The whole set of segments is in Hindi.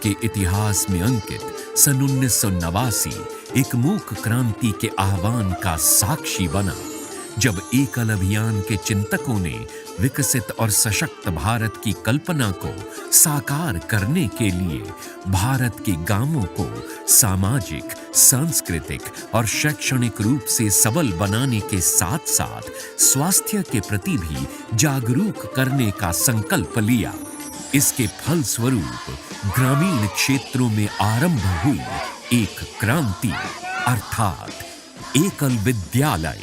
के इतिहास में अंकित सन 1989 एक मूक क्रांति के आह्वान का साक्षी बना, जब एकल अभियान के चिंतकों ने विकसित और सशक्त भारत की कल्पना को साकार करने के लिए भारत के गांवों को सामाजिक, सांस्कृतिक और शैक्षणिक रूप से सबल बनाने के साथ साथ स्वास्थ्य के प्रति भी जागरूक करने का संकल्प लिया। इसके फलस्वरूप ग्रामीण क्षेत्रों में आरंभ हुई एक क्रांति, अर्थात एकल विद्यालय।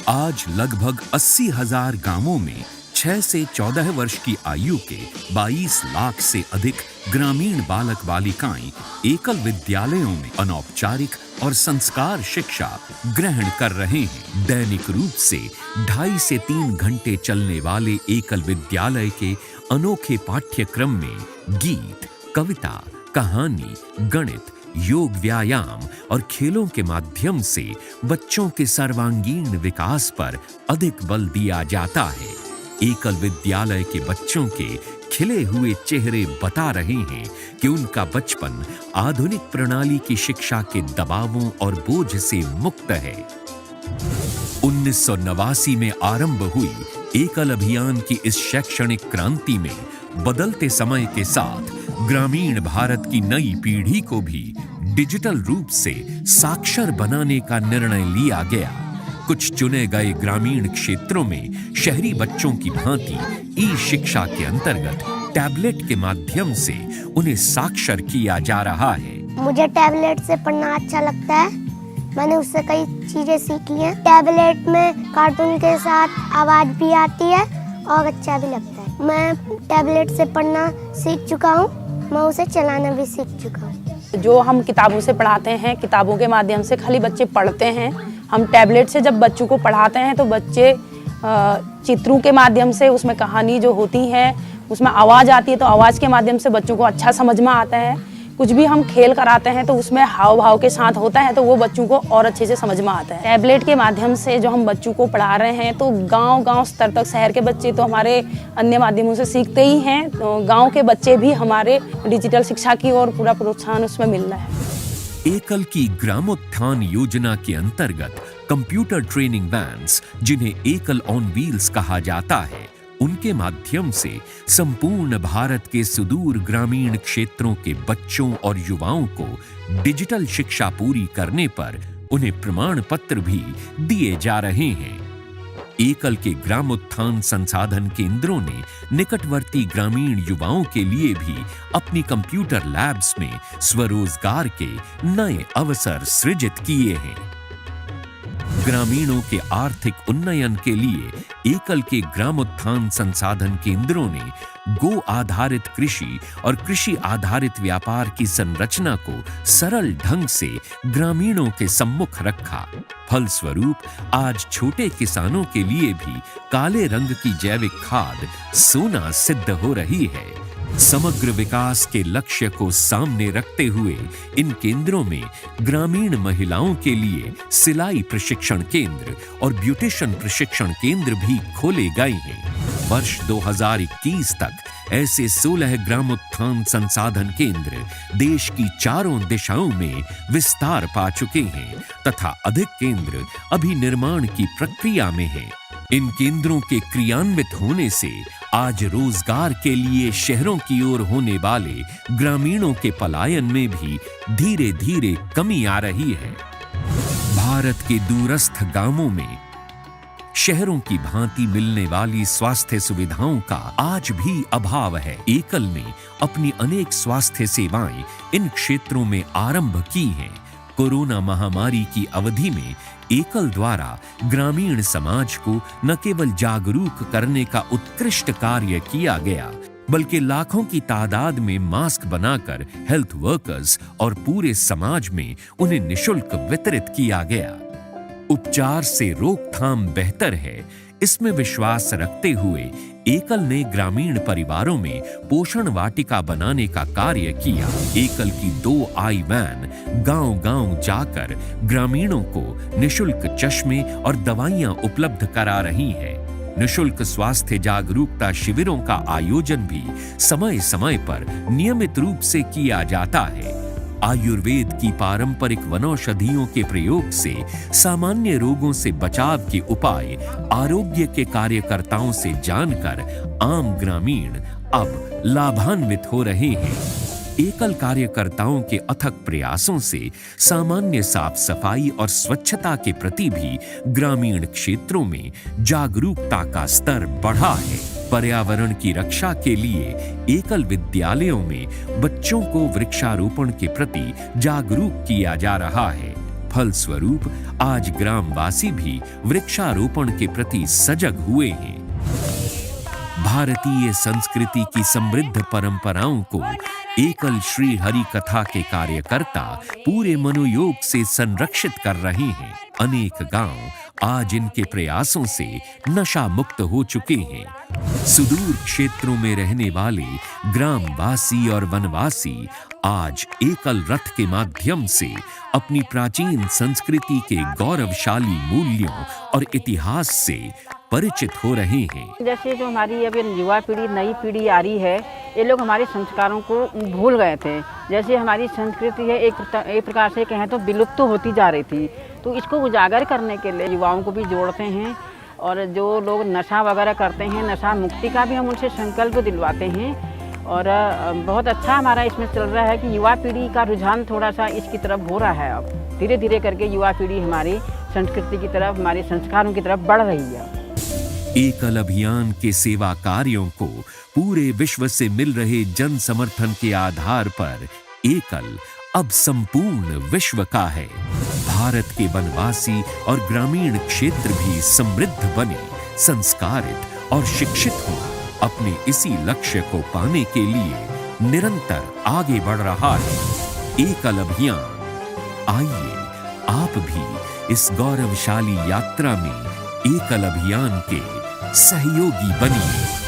आज लगभग 80,000 गांवों में 6 से 14 वर्ष की आयु के 22 लाख से अधिक ग्रामीण बालक बालिकाएं एकल विद्यालयों में अनौपचारिक और संस्कार शिक्षा ग्रहण कर रहे हैं। दैनिक रूप से 2.5 से 3 घंटे चलने वाले एकल विद्यालय के अनोखे पाठ्यक्रम में गीत, कविता, कहानी, गणित, योग, व्यायाम और खेलों के माध्यम से बच्चों के सर्वांगीण विकास पर अधिक बल दिया जाता है। एकल विद्यालय के बच्चों के खिले हुए चेहरे बता रहे हैं कि उनका बचपन आधुनिक प्रणाली की शिक्षा के दबावों और बोझ से मुक्त है। 1989 में आरंभ हुई एकल अभियान की इस शैक्षणिक क्रांति में बदलते समय के साथ ग्रामीण भारत की नई पीढ़ी को भी डिजिटल रूप से साक्षर बनाने का निर्णय लिया गया। कुछ चुने गए ग्रामीण क्षेत्रों में शहरी बच्चों की भांति ई शिक्षा के अंतर्गत टैबलेट के माध्यम से उन्हें साक्षर किया जा रहा है। मुझे टैबलेट से पढ़ना अच्छा लगता है। मैंने उससे कई चीजें सीखी हैं। टैबलेट में कार्टून के साथ आवाज भी आती है और अच्छा भी लगता है। मैं टैबलेट से पढ़ना सीख चुका हूँ, मैं उसे चलाना भी सीख चुका हूँ। जो हम किताबों से पढ़ाते हैं, किताबों के माध्यम से खाली बच्चे पढ़ते हैं। हम टैबलेट से जब बच्चों को पढ़ाते हैं तो बच्चे चित्रों के माध्यम से, उसमें कहानी जो होती है उसमें आवाज़ आती है, तो आवाज़ के माध्यम से बच्चों को अच्छा समझ में आता है। कुछ भी हम खेल कराते हैं तो उसमें हाव भाव के साथ होता है, तो वो बच्चों को और अच्छे से समझ में आता है। टैबलेट के माध्यम से जो हम बच्चों को पढ़ा रहे हैं तो गांव स्तर तक, शहर के बच्चे तो हमारे अन्य माध्यमों से सीखते ही हैं, तो गांव के बच्चे भी हमारे डिजिटल शिक्षा की ओर पूरा प्रोत्साहन उसमें मिल रहा है। एकल की ग्रामोत्थान योजना के अंतर्गत कंप्यूटर ट्रेनिंग वैन्स, जिन्हें एकल ऑन व्हील्स कहा जाता है, उनके माध्यम से संपूर्ण भारत के सुदूर ग्रामीण क्षेत्रों के बच्चों और युवाओं को डिजिटल शिक्षा पूरी करने पर उन्हें प्रमाण पत्र भी दिए जा रहे हैं। एकल के ग्रामोत्थान संसाधन केंद्रों ने निकटवर्ती ग्रामीण युवाओं के लिए भी अपनी कंप्यूटर लैब्स में स्वरोजगार के नए अवसर सृजित किए हैं। ग्रामीणों के आर्थिक उन्नयन के लिए एकल के ग्रामोत्थान संसाधन केंद्रों ने गो आधारित कृषि और कृषि आधारित व्यापार की संरचना को सरल ढंग से ग्रामीणों के सम्मुख रखा। फलस्वरूप आज छोटे किसानों के लिए भी काले रंग की जैविक खाद सोना सिद्ध हो रही है। समग्र विकास के लक्ष्य को सामने रखते हुए इन केंद्रों में ग्रामीण महिलाओं के लिए सिलाई प्रशिक्षण केंद्र और ब्यूटिशियन प्रशिक्षण केंद्र भी खोले गए हैं। वर्ष 2021 तक ऐसे 16 ग्रामोत्थान संसाधन केंद्र देश की चारों दिशाओं में विस्तार पा चुके हैं तथा अधिक केंद्र अभी निर्माण की प्रक्रिया में हैं। इन केंद्रों के क्रियान्वित होने से आज रोजगार के लिए शहरों की ओर होने वाले ग्रामीणों के पलायन में भी धीरे धीरे कमी आ रही है। भारत के दूरस्थ गांवों में शहरों की भांति मिलने वाली स्वास्थ्य सुविधाओं का आज भी अभाव है। एकल ने अपनी अनेक स्वास्थ्य सेवाएं इन क्षेत्रों में आरंभ की हैं। कोरोना महामारी की अवधि में एकल द्वारा ग्रामीण समाज को न केवल जागरूक करने का उत्कृष्ट कार्य किया गया, बल्कि लाखों की तादाद में मास्क बनाकर हेल्थ वर्कर्स और पूरे समाज में उन्हें निशुल्क वितरित किया गया। उपचार से रोकथाम बेहतर है, इसमें विश्वास रखते हुए एकल ने ग्रामीण परिवारों में पोषण वाटिका बनाने का कार्य किया। एकल की 2 आई वैन गांव-गांव जाकर ग्रामीणों को निशुल्क चश्मे और दवाइयां उपलब्ध करा रही है। निशुल्क स्वास्थ्य जागरूकता शिविरों का आयोजन भी समय समय पर नियमित रूप से किया जाता है। आयुर्वेद की पारंपरिक वनौषधियों के प्रयोग से सामान्य रोगों से बचाव के उपाय आरोग्य के कार्यकर्ताओं से जानकर आम ग्रामीण अब लाभान्वित हो रहे हैं। एकल कार्यकर्ताओं के अथक प्रयासों से सामान्य साफ सफाई और स्वच्छता के प्रति भी ग्रामीण क्षेत्रों में जागरूकता का स्तर बढ़ा है। पर्यावरण की रक्षा के लिए एकल विद्यालयों में बच्चों को वृक्षारोपण के प्रति जागरूक किया जा रहा है। फलस्वरूप आज ग्रामवासी भी वृक्षारोपण के प्रति सजग हुए हैं। भारतीय संस्कृति की समृद्ध परंपराओं को एकल श्री हरि कथा के कार्यकर्ता पूरे मनोयोग से संरक्षित कर रहे हैं। अनेक गांव आज इनके प्रयासों से नशा मुक्त हो चुके हैं। सुदूर क्षेत्रों में रहने वाले ग्रामवासी और वनवासी आज एकल रथ के माध्यम से अपनी प्राचीन संस्कृति के गौरवशाली मूल्यों और इतिहास से परिचित हो रहे हैं। जैसे जो हमारी अभी युवा पीढ़ी, नई पीढ़ी आ रही है, ये लोग हमारे संस्कारों को भूल गए थे। जैसे हमारी संस्कृति है एक प्रकार से कहें तो विलुप्त होती जा रही थी, तो इसको उजागर करने के लिए युवाओं को भी जोड़ते हैं और जो लोग नशा वगैरह करते हैं, नशा मुक्ति का भी हम उनसे संकल्प दिलवाते हैं। और बहुत अच्छा हमारा इसमें चल रहा है कि युवा पीढ़ी का रुझान थोड़ा सा इसकी तरफ हो रहा है। अब धीरे धीरे करके युवा पीढ़ी हमारी संस्कृति की तरफ, हमारे संस्कारों की तरफ बढ़ रही है। एकल अभियान के सेवा कार्यों को पूरे विश्व से मिल रहे जन समर्थन के आधार पर एकल अब संपूर्ण विश्व का है। भारत के वनवासी और ग्रामीण क्षेत्र भी समृद्ध बने, संस्कारित और शिक्षित हो। अपने इसी लक्ष्य को पाने के लिए निरंतर आगे बढ़ रहा है एकल अभियान। आइए आप भी इस गौरवशाली यात्रा में एकल अभियान के सहयोगी बनिए।